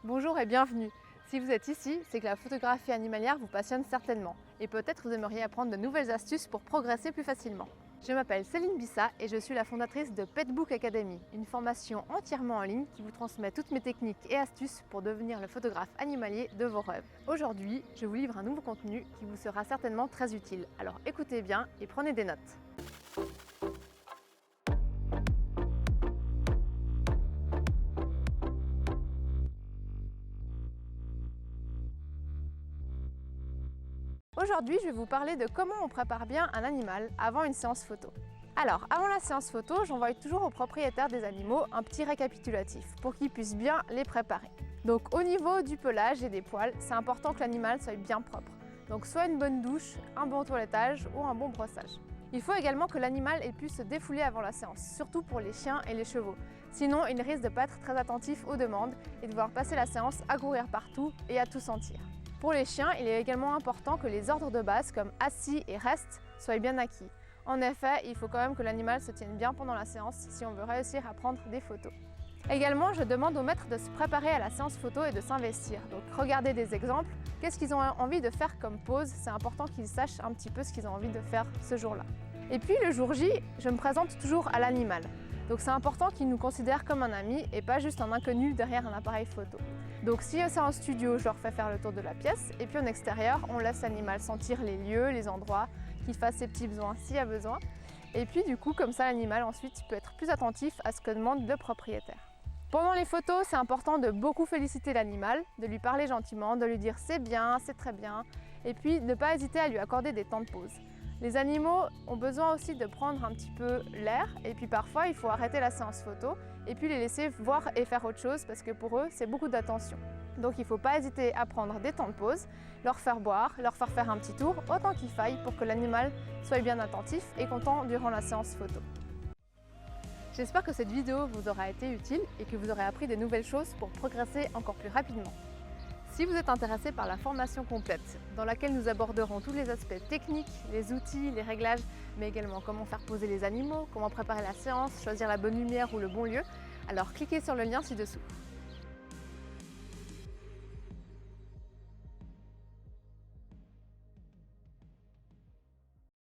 Bonjour et bienvenue. Si vous êtes ici, c'est que la photographie animalière vous passionne certainement et peut-être vous aimeriez apprendre de nouvelles astuces pour progresser plus facilement. Je m'appelle Céline Bissa et je suis la fondatrice de Petbook Academy, une formation entièrement en ligne qui vous transmet toutes mes techniques et astuces pour devenir le photographe animalier de vos rêves. Aujourd'hui, je vous livre un nouveau contenu qui vous sera certainement très utile. Alors écoutez bien et prenez des notes. Aujourd'hui, je vais vous parler de comment on prépare bien un animal avant une séance photo. Alors, avant la séance photo, j'envoie toujours aux propriétaires des animaux un petit récapitulatif pour qu'ils puissent bien les préparer. Donc au niveau du pelage et des poils, c'est important que l'animal soit bien propre. Donc soit une bonne douche, un bon toilettage ou un bon brossage. Il faut également que l'animal ait pu se défouler avant la séance, surtout pour les chiens et les chevaux. Sinon, il risque de ne pas être très attentif aux demandes et de devoir passer la séance à courir partout et à tout sentir. Pour les chiens, il est également important que les ordres de base comme assis et reste soient bien acquis. En effet, il faut quand même que l'animal se tienne bien pendant la séance si on veut réussir à prendre des photos. Également, je demande aux maîtres de se préparer à la séance photo et de s'investir. Donc regardez des exemples, qu'est-ce qu'ils ont envie de faire comme pose, c'est important qu'ils sachent un petit peu ce qu'ils ont envie de faire ce jour-là. Et puis le jour J, je me présente toujours à l'animal. Donc c'est important qu'il nous considère comme un ami et pas juste un inconnu derrière un appareil photo. Donc si c'est en studio, je leur fais faire le tour de la pièce et puis en extérieur, on laisse l'animal sentir les lieux, les endroits, qu'il fasse ses petits besoins s'il y a besoin. Et puis du coup, comme ça, l'animal ensuite peut être plus attentif à ce que demande le propriétaire. Pendant les photos, c'est important de beaucoup féliciter l'animal, de lui parler gentiment, de lui dire c'est bien, c'est très bien, et puis ne pas hésiter à lui accorder des temps de pause. Les animaux ont besoin aussi de prendre un petit peu l'air et puis parfois il faut arrêter la séance photo et puis les laisser voir et faire autre chose parce que pour eux c'est beaucoup d'attention. Donc il ne faut pas hésiter à prendre des temps de pause, leur faire boire, leur faire faire un petit tour autant qu'il faille pour que l'animal soit bien attentif et content durant la séance photo. J'espère que cette vidéo vous aura été utile et que vous aurez appris de nouvelles choses pour progresser encore plus rapidement. Si vous êtes intéressé par la formation complète, dans laquelle nous aborderons tous les aspects techniques, les outils, les réglages, mais également comment faire poser les animaux, comment préparer la séance, choisir la bonne lumière ou le bon lieu, alors cliquez sur le lien ci-dessous.